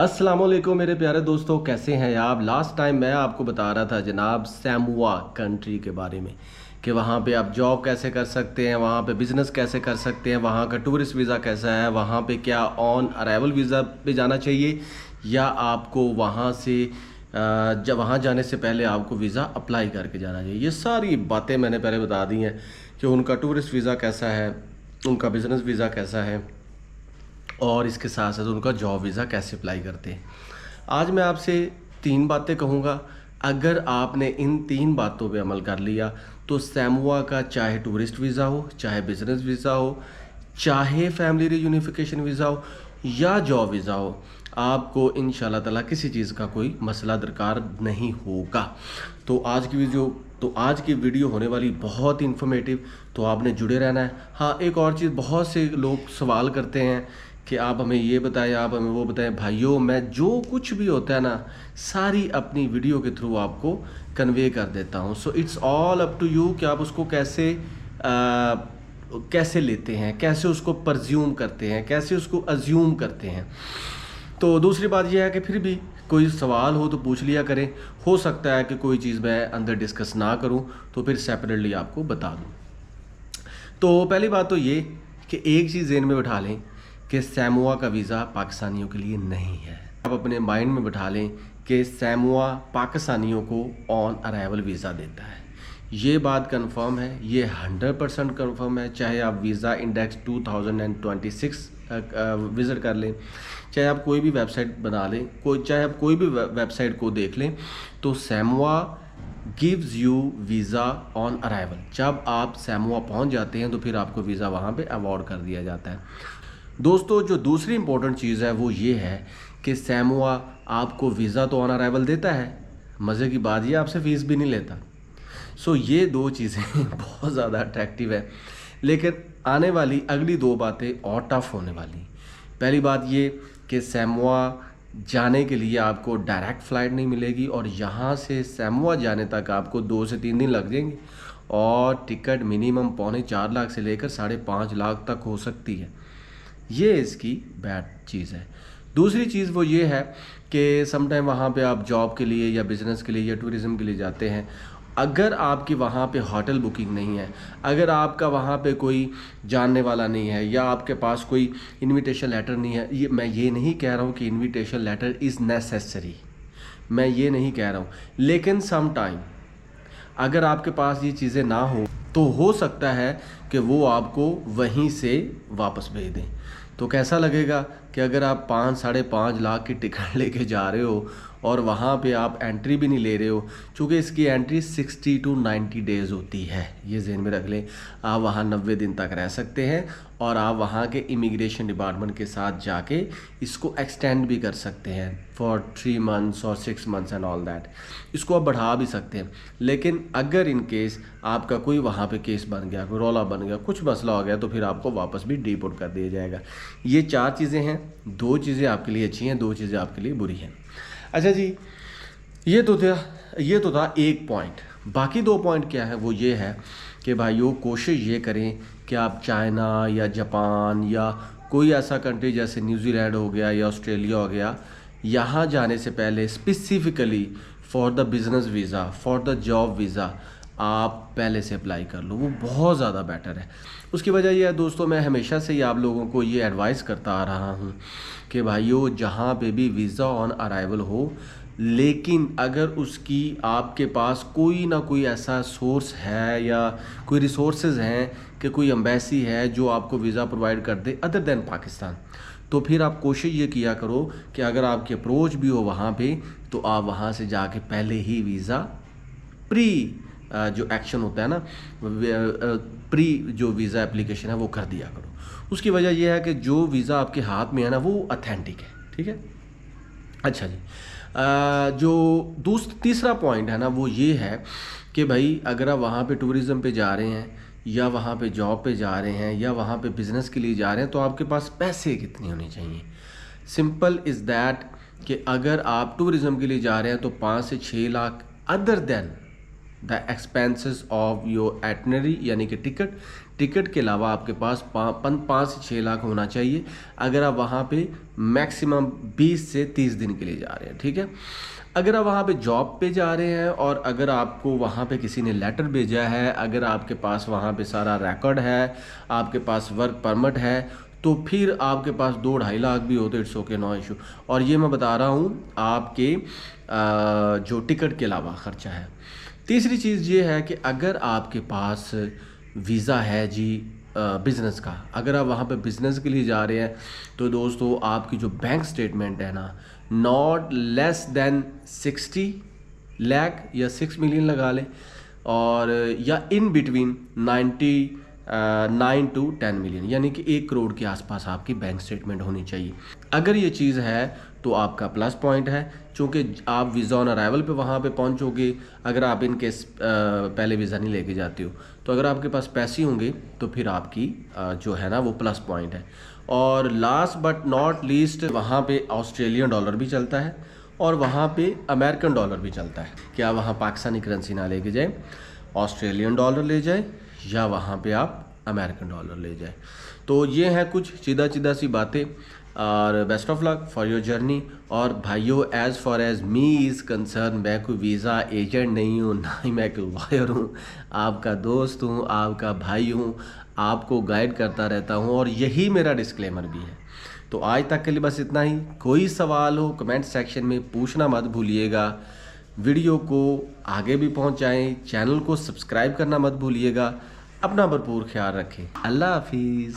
अस्सलामुअलैकुम मेरे प्यारे दोस्तों, कैसे हैं आप। लास्ट टाइम मैं आपको बता रहा था जनाब सैमुआ कंट्री के बारे में कि वहाँ पे आप जॉब कैसे कर सकते हैं, वहाँ पे बिज़नेस कैसे कर सकते हैं, वहाँ का टूरिस्ट वीज़ा कैसा है, वहाँ पे क्या ऑन अराइवल वीज़ा पे जाना चाहिए या आपको वहाँ से जब वहाँ जाने से पहले आपको वीज़ा अप्लाई करके जाना चाहिए। ये सारी बातें मैंने पहले बता दी हैं कि उनका टूरिस्ट वीज़ा कैसा है, उनका बिज़नेस वीज़ा कैसा है और इसके साथ साथ उनका जॉब वीज़ा कैसे अप्लाई करते हैं। आज मैं आपसे 3 बातें कहूँगा। अगर आपने इन 3 बातों पे अमल कर लिया तो सैमुआ का चाहे टूरिस्ट वीज़ा हो, चाहे बिज़नेस वीज़ा हो, चाहे फैमिली रीयूनिफिकेशन वीज़ा हो या जॉब वीज़ा हो, आपको इंशाल्लाह ताला किसी चीज़ का कोई मसला दरकार नहीं होगा। तो आज की वीडियो होने वाली बहुत इन्फॉर्मेटिव, तो आपने जुड़े रहना है। हाँ, एक और चीज़, बहुत से लोग सवाल करते हैं कि आप हमें ये बताएं, आप हमें वो बताएं। भाइयों, मैं जो कुछ भी होता है ना, सारी अपनी वीडियो के थ्रू आपको कन्वे कर देता हूँ। So it's all up to you कि आप उसको कैसे लेते हैं, कैसे उसको परज्यूम करते हैं, कैसे उसको अज्यूम करते हैं। तो दूसरी बात यह है कि फिर भी कोई सवाल हो तो पूछ लिया करें। हो सकता है कि कोई चीज़ मैं अंदर डिस्कस ना करूं तो फिर सेपरेटली आपको बता दूं। तो पहली बात तो ये कि एक चीज़ ज़हन में बिठा लें कि सैमुआ का वीज़ा पाकिस्तानियों के लिए नहीं है। आप अपने माइंड में बिठा लें कि सैमुआ पाकिस्तानियों को ऑन अराइवल वीज़ा देता है। ये बात कंफर्म है, ये 100% कंफर्म है। चाहे आप वीज़ा इंडेक्स 2026 विज़िट कर लें, चाहे आप कोई भी वेबसाइट बना लें, चाहे आप कोई भी वेबसाइट को देख लें, तो Samoa gives you visa on arrival. जब आप सैमुआ पहुंच जाते हैं तो फिर आपको वीज़ा वहां पे अवॉर्ड कर दिया जाता है। दोस्तों, जो दूसरी इंपॉर्टेंट चीज़ है वो ये है कि सैमुआ आपको वीज़ा तो ऑन अराइवल देता है, मज़े की बात ये आपसे फ़ीस भी नहीं लेता। सो ये दो चीज़ें बहुत ज़्यादा अट्रैक्टिव है। लेकिन आने वाली अगली 2 बातें और टफ होने वाली। पहली बात ये कि सैमुआ जाने के लिए आपको डायरेक्ट फ़्लाइट नहीं मिलेगी और यहाँ से सैमुआ जाने तक आपको 2 से 3 दिन लग जाएंगे और टिकट मिनिमम 3.25 लाख से लेकर 5.5 लाख तक हो सकती है। ये इसकी बैड चीज़ है। दूसरी चीज़ वो ये है कि समटाइम वहाँ पे आप जॉब के लिए या बिज़नेस के लिए या टूरिज़म के लिए जाते हैं, अगर आपकी वहाँ पे होटल बुकिंग नहीं है, अगर आपका वहाँ पे कोई जानने वाला नहीं है या आपके पास कोई इनविटेशन लेटर नहीं है, मैं ये नहीं कह रहा हूँ कि इनविटेशन लेटर इज़ नेसेसरी, मैं ये नहीं कह रहा हूँ, लेकिन सम टाइम अगर आपके पास ये चीज़ें ना हो तो हो सकता है कि वो आपको वहीं से वापस भेज दें। तो कैसा लगेगा कि अगर आप 5-5.5 लाख की टिकट लेके जा रहे हो और वहाँ पे आप एंट्री भी नहीं ले रहे हो, चूँकि इसकी एंट्री 60 to 90 डेज़ होती है, ये ज़हन में रख लें। आप वहाँ 90 दिन तक रह सकते हैं और आप वहाँ के इमिग्रेशन डिपार्टमेंट के साथ जाके इसको एक्सटेंड भी कर सकते हैं फॉर 3 months और 6 months एंड ऑल दैट। इसको आप बढ़ा भी सकते हैं। लेकिन अगर इन केस आपका कोई वहाँ पे केस बन गया, कोई रौला बन गया, कुछ मसला हो गया, तो फिर आपको वापस भी डिपोर्ट कर दिया जाएगा। ये 4 चीज़ें हैं। 2 चीज़ें आपके लिए अच्छी हैं, 2 चीज़ें आपके लिए बुरी हैं। अच्छा जी, ये तो था एक पॉइंट। बाकी 2 पॉइंट क्या है, वो ये है कि भाइयों कोशिश ये करें कि आप चाइना या जापान या कोई ऐसा कंट्री जैसे न्यूजीलैंड हो गया या ऑस्ट्रेलिया हो गया, यहाँ जाने से पहले specifically for the business visa, for the job visa आप पहले से अप्लाई कर लो, वो बहुत ज़्यादा बेटर है। उसकी वजह यह है दोस्तों, मैं हमेशा से ही आप लोगों को ये एडवाइस करता आ रहा हूँ कि भाइयों जहाँ पे भी वीज़ा ऑन अराइवल हो, लेकिन अगर उसकी आपके पास कोई ना कोई ऐसा सोर्स है या कोई रिसोर्सेज हैं कि कोई एम्बेसी है जो आपको वीज़ा प्रोवाइड कर दे अदर देन पाकिस्तान, तो फिर आप कोशिश ये किया करो कि अगर आपकी अप्रोच भी हो वहाँ पे, तो आप वहाँ से जाके पहले ही वीज़ा जो एक्शन होता है ना, प्री जो वीज़ा एप्लीकेशन है वो कर दिया करो। उसकी वजह यह है कि जो वीज़ा आपके हाथ में है ना, वो अथेंटिक है। ठीक है। अच्छा जी, जो तीसरा पॉइंट है ना, वो ये है कि भाई अगर आप वहाँ पे टूरिज़म पे जा रहे हैं या वहाँ पे जॉब पे जा रहे हैं या वहाँ पे बिज़नेस के लिए जा रहे हैं, तो आपके पास पैसे कितने होने चाहिए। सिंपल इज़ दैट कि अगर आप टूरिज़म के लिए जा रहे हैं तो 5 से 6 lakh other than the expenses of your itinerary, यानी कि टिकट के अलावा आपके पास 5 से 6 लाख होना चाहिए अगर आप वहाँ पे मैक्सिमम 20 से 30 दिन के लिए जा रहे हैं, ठीक है। अगर आप वहाँ पे जॉब पे जा रहे हैं और अगर आपको वहाँ पे किसी ने लेटर भेजा है, अगर आपके पास वहाँ पे सारा रिकॉर्ड है, आपके पास वर्क परमिट है, तो फिर आपके पास 2-2.5 लाख भी होते, इट्स ओके, नो इशू। और ये मैं बता रहा हूँ आपके जो टिकट के अलावा ख़र्चा है। तीसरी चीज़ ये है कि अगर आपके पास वीज़ा है जी बिज़नेस का, अगर आप वहाँ पे बिज़नेस के लिए जा रहे हैं, तो दोस्तों आपकी जो बैंक स्टेटमेंट है ना, नॉट लेस देन 60 लाख या 6 मिलियन लगा लें, और या इन बिटवीन 9 to 10 मिलियन, यानी कि 1 करोड़ के आसपास आपकी बैंक स्टेटमेंट होनी चाहिए। अगर ये चीज़ है तो आपका प्लस पॉइंट है, चूँकि आप वीज़ा ऑन अराइवल पे वहाँ पे पहुँचोगे। अगर आप इन केस पहले वीज़ा नहीं लेके जाते हो, तो अगर आपके पास पैसे होंगे तो फिर आपकी जो है ना वो प्लस पॉइंट है। और लास्ट बट नॉट लीस्ट, वहाँ पे ऑस्ट्रेलियन डॉलर भी चलता है और वहाँ पे अमेरिकन डॉलर भी चलता है। क्या वहाँ पाकिस्तानी करेंसी ना लेके जाए, ऑस्ट्रेलियन डॉलर ले जाए या वहाँ पे आप अमेरिकन डॉलर ले जाए। तो ये हैं कुछ सीधा सी बातें, और best of luck for your journey. और भाइयों, as far as me is concern, मैं कोई वीज़ा एजेंट नहीं हूँ, ना ही मैं कोई लॉयर हूँ, आपका दोस्त हूँ, आपका भाई हूँ, आपको गाइड करता रहता हूँ, और यही मेरा डिस्क्लेमर भी है। तो आज तक के लिए बस इतना ही। कोई सवाल हो कमेंट सेक्शन में पूछना मत भूलिएगा, वीडियो को आगे भी पहुँचाएँ, चैनल को सब्सक्राइब करना मत भूलिएगा। अपना भरपूर ख्याल रखें। अल्लाह हाफिज़।